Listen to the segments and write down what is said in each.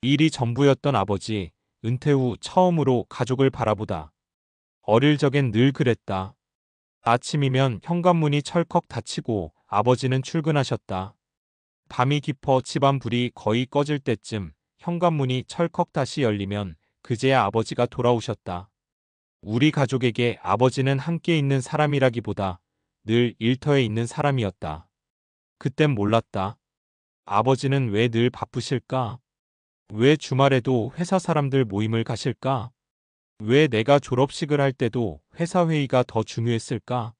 일이 전부였던 아버지, 은퇴 후 처음으로 가족을 바라보다. 어릴 적엔 늘 그랬다. 아침이면 현관문이 철컥 닫히고 아버지는 출근하셨다. 밤이 깊어 집안 불이 거의 꺼질 때쯤 현관문이 철컥 다시 열리면 그제야 아버지가 돌아오셨다. 우리 가족에게 아버지는 함께 있는 사람이라기보다 늘 일터에 있는 사람이었다. 그땐 몰랐다. 아버지는 왜 늘 바쁘실까? 왜 주말에도 회사 사람들 모임을 가실까? 왜 내가 졸업식을 할 때도 회사 회의가 더 중요했을까?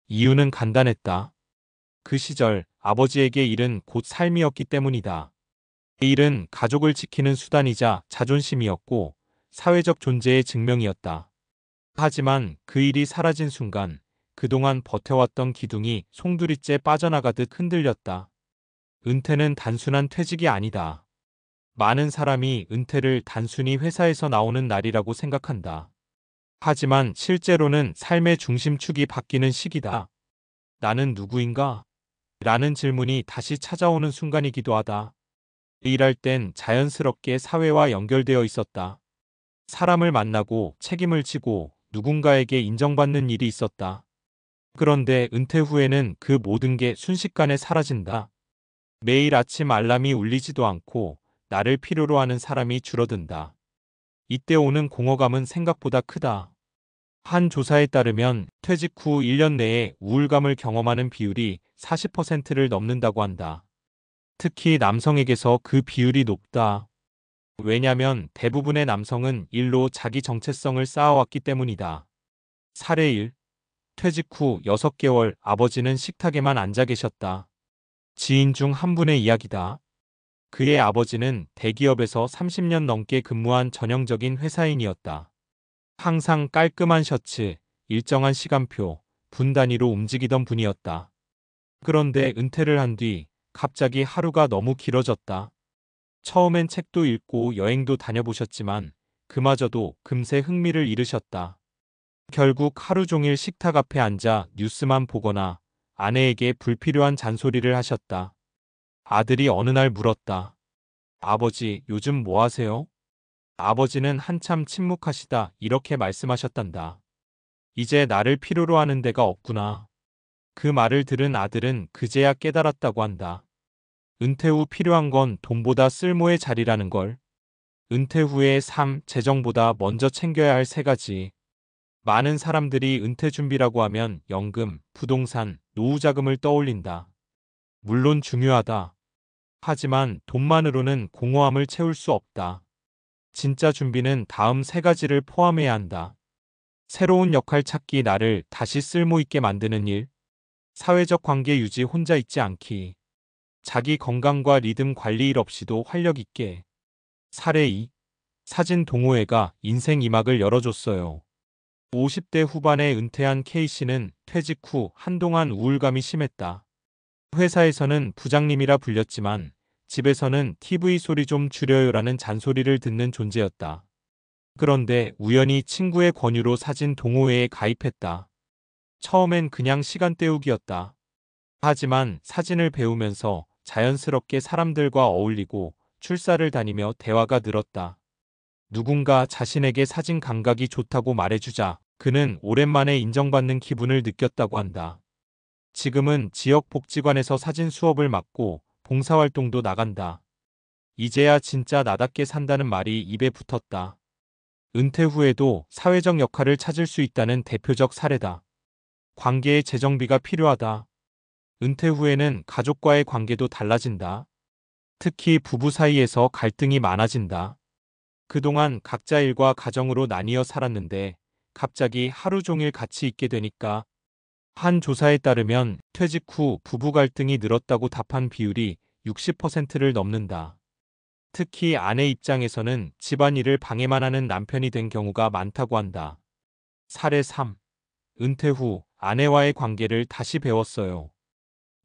이유는 간단했다. 그 시절 아버지에게 일은 곧 삶이었기 때문이다. 일은 가족을 지키는 수단이자 자존심이었고 사회적 존재의 증명이었다. 하지만 그 일이 사라진 순간 그동안 버텨왔던 기둥이 송두리째 빠져나가듯 흔들렸다. 은퇴는 단순한 퇴직이 아니다. 많은 사람이 은퇴를 단순히 회사에서 나오는 날이라고 생각한다. 하지만 실제로는 삶의 중심축이 바뀌는 시기다. 나는 누구인가? 라는 질문이 다시 찾아오는 순간이기도 하다. 일할 땐 자연스럽게 사회와 연결되어 있었다. 사람을 만나고 책임을 지고 누군가에게 인정받는 일이 있었다. 그런데 은퇴 후에는 그 모든 게 순식간에 사라진다. 매일 아침 알람이 울리지도 않고 나를 필요로 하는 사람이 줄어든다. 이때 오는 공허감은 생각보다 크다. 한 조사에 따르면 퇴직 후 1년 내에 우울감을 경험하는 비율이 40%를 넘는다고 한다. 특히 남성에게서 그 비율이 높다. 왜냐면 대부분의 남성은 일로 자기 정체성을 쌓아왔기 때문이다. 사례 1. 퇴직 후 6개월 아버지는 식탁에만 앉아 계셨다. 지인 중 한 분의 이야기다. 그의 아버지는 대기업에서 30년 넘게 근무한 전형적인 회사인이었다. 항상 깔끔한 셔츠, 일정한 시간표, 분 단위로 움직이던 분이었다. 그런데 은퇴를 한 뒤 갑자기 하루가 너무 길어졌다. 처음엔 책도 읽고 여행도 다녀보셨지만 그마저도 금세 흥미를 잃으셨다. 결국 하루 종일 식탁 앞에 앉아 뉴스만 보거나 아내에게 불필요한 잔소리를 하셨다. 아들이 어느 날 물었다. 아버지, 요즘 뭐 하세요? 아버지는 한참 침묵하시다 이렇게 말씀하셨단다. 이제 나를 필요로 하는 데가 없구나. 그 말을 들은 아들은 그제야 깨달았다고 한다. 은퇴 후 필요한 건 돈보다 쓸모의 자리라는 걸. 은퇴 후의 삶, 재정보다 먼저 챙겨야 할 세 가지. 많은 사람들이 은퇴 준비라고 하면 연금, 부동산, 노후 자금을 떠올린다. 물론 중요하다. 하지만 돈만으로는 공허함을 채울 수 없다. 진짜 준비는 다음 세 가지를 포함해야 한다. 새로운 역할 찾기, 나를 다시 쓸모있게 만드는 일, 사회적 관계 유지, 혼자 있지 않기, 자기 건강과 리듬 관리, 일 없이도 활력 있게. 사례 2. 사진 동호회가 인생 2막을 열어줬어요. 50대 후반에 은퇴한 K씨는 퇴직 후 한동안 우울감이 심했다. 회사에서는 부장님이라 불렸지만 집에서는 TV 소리 좀 줄여요라는 잔소리를 듣는 존재였다. 그런데 우연히 친구의 권유로 사진 동호회에 가입했다. 처음엔 그냥 시간 때우기였다. 하지만 사진을 배우면서 자연스럽게 사람들과 어울리고 출사를 다니며 대화가 늘었다. 누군가 자신에게 사진 감각이 좋다고 말해주자 그는 오랜만에 인정받는 기분을 느꼈다고 한다. 지금은 지역 복지관에서 사진 수업을 맡고 봉사활동도 나간다. 이제야 진짜 나답게 산다는 말이 입에 붙었다. 은퇴 후에도 사회적 역할을 찾을 수 있다는 대표적 사례다. 관계의 재정비가 필요하다. 은퇴 후에는 가족과의 관계도 달라진다. 특히 부부 사이에서 갈등이 많아진다. 그동안 각자 일과 가정으로 나뉘어 살았는데 갑자기 하루 종일 같이 있게 되니까. 한 조사에 따르면 퇴직 후 부부 갈등이 늘었다고 답한 비율이 60%를 넘는다. 특히 아내 입장에서는 집안일을 방해만 하는 남편이 된 경우가 많다고 한다. 사례 3. 은퇴 후 아내와의 관계를 다시 배웠어요.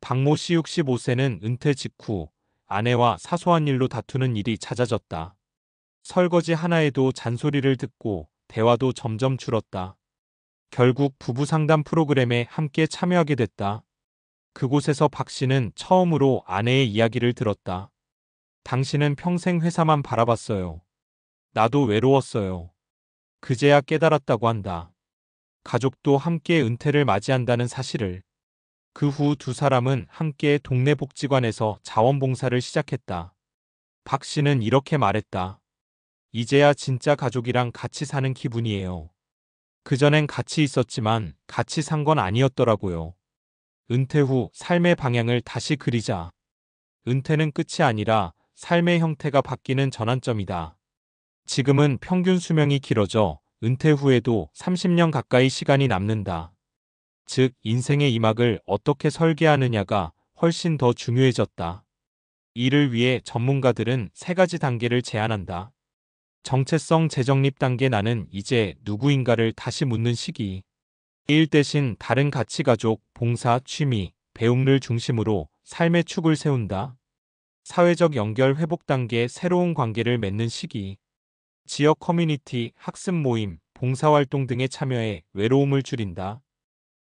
박모 씨 65세는 은퇴 직후 아내와 사소한 일로 다투는 일이 잦아졌다. 설거지 하나에도 잔소리를 듣고 대화도 점점 줄었다. 결국 부부 상담 프로그램에 함께 참여하게 됐다. 그곳에서 박 씨는 처음으로 아내의 이야기를 들었다. 당신은 평생 회사만 바라봤어요. 나도 외로웠어요. 그제야 깨달았다고 한다. 가족도 함께 은퇴를 맞이한다는 사실을. 그 후 두 사람은 함께 동네 복지관에서 자원봉사를 시작했다. 박 씨는 이렇게 말했다. 이제야 진짜 가족이랑 같이 사는 기분이에요. 그전엔 같이 있었지만 같이 산 건 아니었더라고요. 은퇴 후 삶의 방향을 다시 그리자. 은퇴는 끝이 아니라 삶의 형태가 바뀌는 전환점이다. 지금은 평균 수명이 길어져 은퇴 후에도 30년 가까이 시간이 남는다. 즉, 인생의 이막을 어떻게 설계하느냐가 훨씬 더 중요해졌다. 이를 위해 전문가들은 세 가지 단계를 제안한다. 정체성 재정립 단계. 나는 이제 누구인가를 다시 묻는 시기. 일 대신 다른 가치 가족, 봉사, 취미, 배움을 중심으로 삶의 축을 세운다. 사회적 연결 회복 단계. 새로운 관계를 맺는 시기. 지역 커뮤니티, 학습 모임, 봉사활동 등에 참여해 외로움을 줄인다.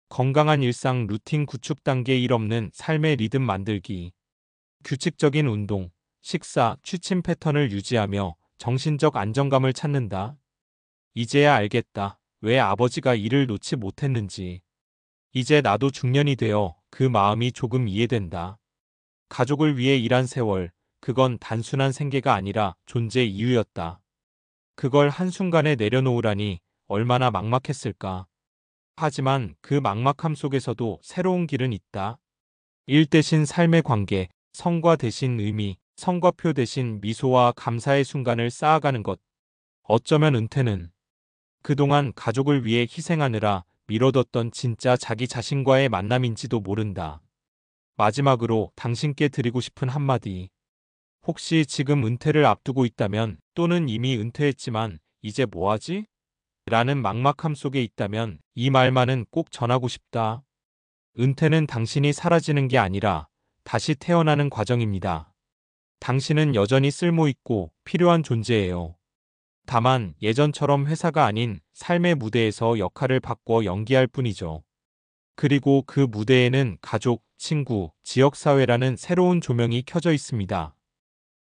건강한 일상 루틴 구축 단계. 일 없는 삶의 리듬 만들기. 규칙적인 운동, 식사, 취침 패턴을 유지하며 정신적 안정감을 찾는다. 이제야 알겠다. 왜 아버지가 일을 놓지 못했는지. 이제 나도 중년이 되어 그 마음이 조금 이해된다. 가족을 위해 일한 세월, 그건 단순한 생계가 아니라 존재 이유였다. 그걸 한순간에 내려놓으라니 얼마나 막막했을까. 하지만 그 막막함 속에서도 새로운 길은 있다. 일 대신 삶의 관계, 성과 대신 의미, 성과표 대신 미소와 감사의 순간을 쌓아가는 것. 어쩌면 은퇴는 그동안 가족을 위해 희생하느라 미뤄뒀던 진짜 자기 자신과의 만남인지도 모른다. 마지막으로 당신께 드리고 싶은 한마디. 혹시 지금 은퇴를 앞두고 있다면, 또는 이미 은퇴했지만 이제 뭐하지? 라는 막막함 속에 있다면 이 말만은 꼭 전하고 싶다. 은퇴는 당신이 사라지는 게 아니라 다시 태어나는 과정입니다. 당신은 여전히 쓸모있고 필요한 존재예요. 다만 예전처럼 회사가 아닌 삶의 무대에서 역할을 바꿔 연기할 뿐이죠. 그리고 그 무대에는 가족, 친구, 지역사회라는 새로운 조명이 켜져 있습니다.